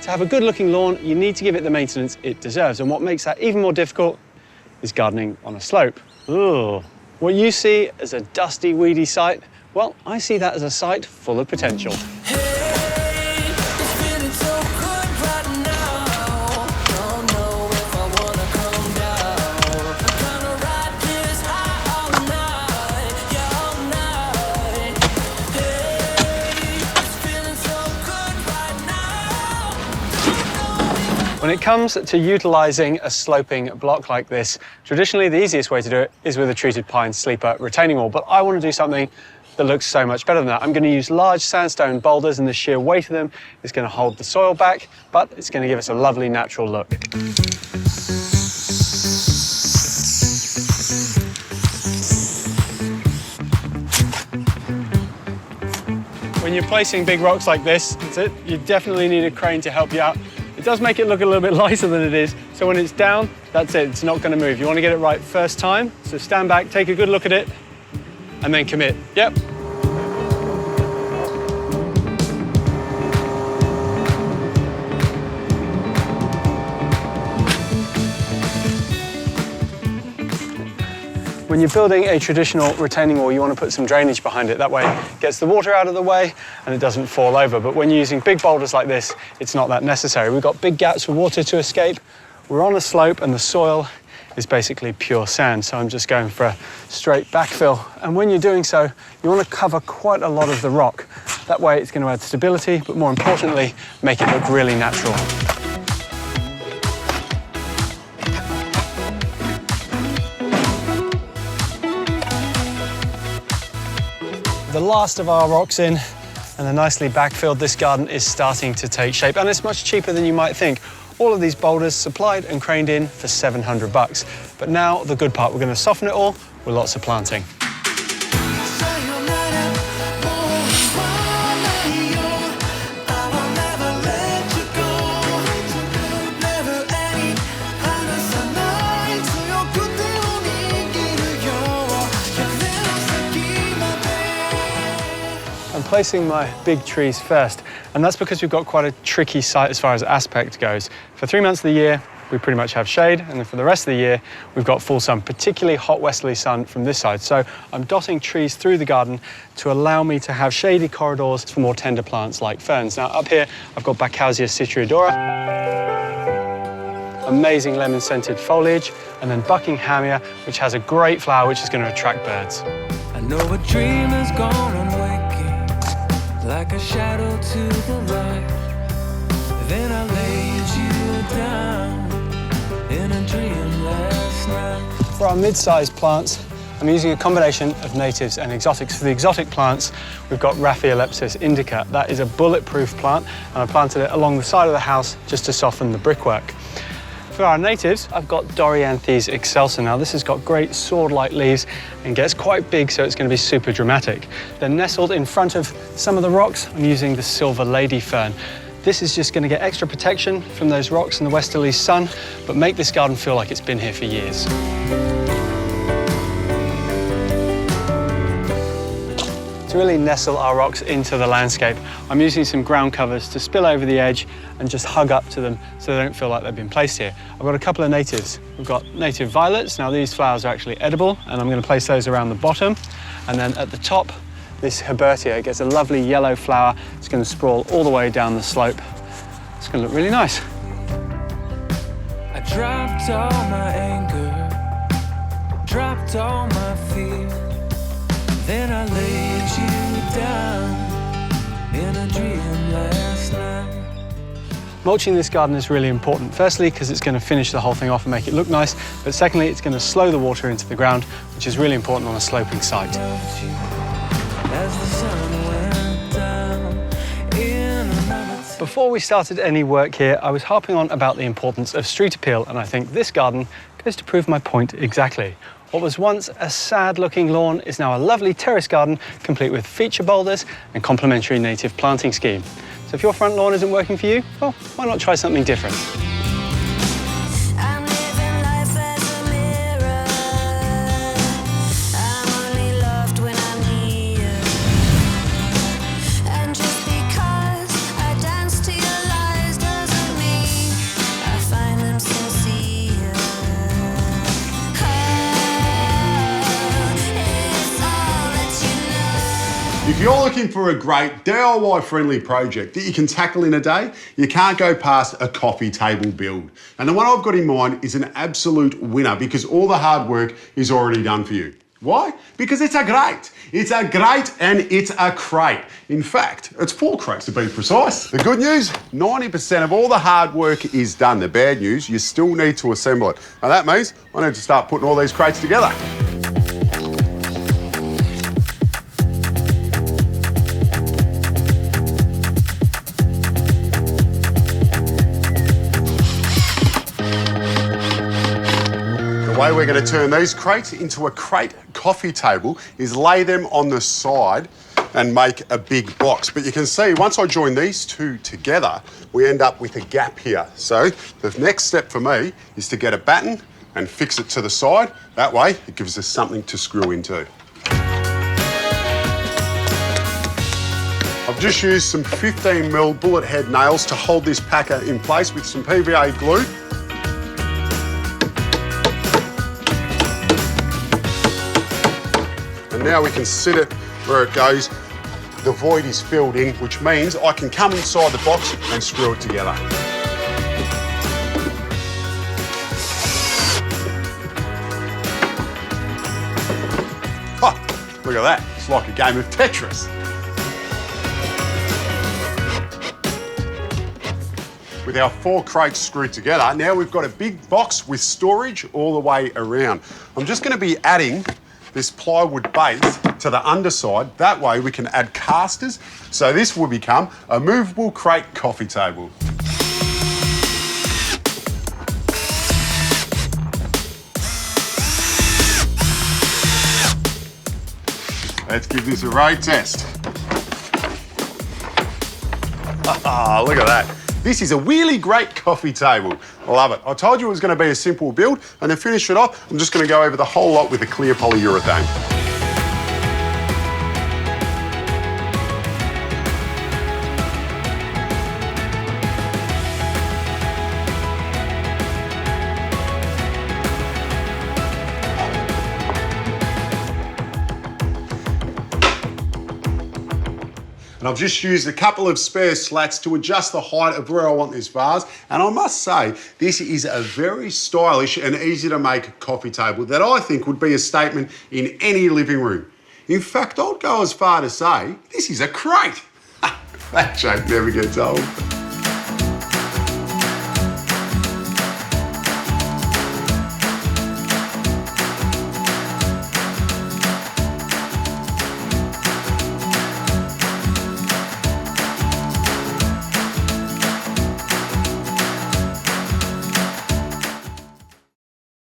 To have a good looking lawn, you need to give it the maintenance it deserves. And what makes that even more difficult is gardening on a slope. Ooh. What you see as a dusty, weedy site, well, I see that as a site full of potential. When it comes to utilising a sloping block like this, traditionally the easiest way to do it is with a treated pine sleeper retaining wall, but I want to do something that looks so much better than that. I'm going to use large sandstone boulders, and the sheer weight of them is going to hold the soil back, but it's going to give us a lovely natural look. When you're placing big rocks like this, you definitely need a crane to help you out. It does make it look a little bit lighter than it is, so when it's down, that's it, it's not going to move. You want to get it right first time, so stand back, take a good look at it, and then commit. Yep. When you're building a traditional retaining wall, you want to put some drainage behind it. That way it gets the water out of the way and it doesn't fall over. But when you're using big boulders like this, it's not that necessary. We've got big gaps for water to escape. We're on a slope and the soil is basically pure sand. So I'm just going for a straight backfill. And when you're doing so, you want to cover quite a lot of the rock. That way it's going to add stability, but more importantly, make it look really natural. The last of our rocks in, and the nicely backfilled, this garden is starting to take shape, and it's much cheaper than you might think. All of these boulders supplied and craned in for $700. But now the good part, we're going to soften it all with lots of planting. I'm placing my big trees first, and that's because we've got quite a tricky site as far as aspect goes. For 3 months of the year, we pretty much have shade, and then for the rest of the year, we've got full sun, particularly hot westerly sun from this side. So I'm dotting trees through the garden to allow me to have shady corridors for more tender plants like ferns. Now up here, I've got Bacchausia citriodora, amazing lemon-scented foliage, and then Buckinghamia, which has a great flower which is going to attract birds. I know a dream is gone on waking, like a shadow to the right. Then I laid you down in a dream last night. For our mid-sized plants, I'm using a combination of natives and exotics. For the exotic plants, we've got Raphiolepis indica. That is a bulletproof plant, and I planted it along the side of the house just to soften the brickwork. For our natives, I've got Dorianthes excelsa. Now this has got great sword-like leaves and gets quite big, so it's going to be super dramatic. Then nestled in front of some of the rocks, I'm using the silver lady fern. This is just going to get extra protection from those rocks and the westerly sun, but make this garden feel like it's been here for years. To really nestle our rocks into the landscape, I'm using some ground covers to spill over the edge and just hug up to them so they don't feel like they've been placed here. I've got a couple of natives. We've got native violets. Now these flowers are actually edible, and I'm going to place those around the bottom. And then at the top, this Herbertia gets a lovely yellow flower. It's going to sprawl all the way down the slope. It's going to look really nice. I dropped all my anger, dropped all my fear. Then I laid you down in a dream last night. Mulching this garden is really important. Firstly, because it's going to finish the whole thing off and make it look nice. But secondly, it's going to slow the water into the ground, which is really important on a sloping site. Before we started any work here, I was harping on about the importance of street appeal, and I think this garden goes to prove my point exactly. What was once a sad-looking lawn is now a lovely terrace garden, complete with feature boulders and complementary native planting scheme. So if your front lawn isn't working for you, well, why not try something different? And just because I dance to your lies doesn't If you're looking for a great DIY-friendly project that you can tackle in a day, you can't go past a coffee table build. And the one I've got in mind is an absolute winner because all the hard work is already done for you. Why? Because it's a grate. It's a grate and it's a crate. In fact, it's 4 crates to be precise. The good news, 90% of all the hard work is done. The bad news, you still need to assemble it. And that means I need to start putting all these crates together. The way we're going to turn these crates into a crate coffee table is lay them on the side and make a big box. But you can see once I join these two together, we end up with a gap here. So the next step for me is to get a batten and fix it to the side. That way it gives us something to screw into. I've just used some 15mm bullet head nails to hold this packer in place with some PVA glue. And now we can sit it where it goes. The void is filled in, which means I can come inside the box and screw it together. Ha! Look at that. It's like a game of Tetris. With our 4 crates screwed together, now we've got a big box with storage all the way around. I'm just going to be adding this plywood base to the underside. That way we can add casters. So this will become a movable crate coffee table. Let's give this a road test. Ah, look at that. This is a really great coffee table. I love it. I told you it was going to be a simple build, and to finish it off, I'm just going to go over the whole lot with a clear polyurethane. And I've just used a couple of spare slats to adjust the height of where I want this vase. And I must say, this is a very stylish and easy to make coffee table that I think would be a statement in any living room. In fact, I'd go as far to say, this is a crate. That joke never gets old.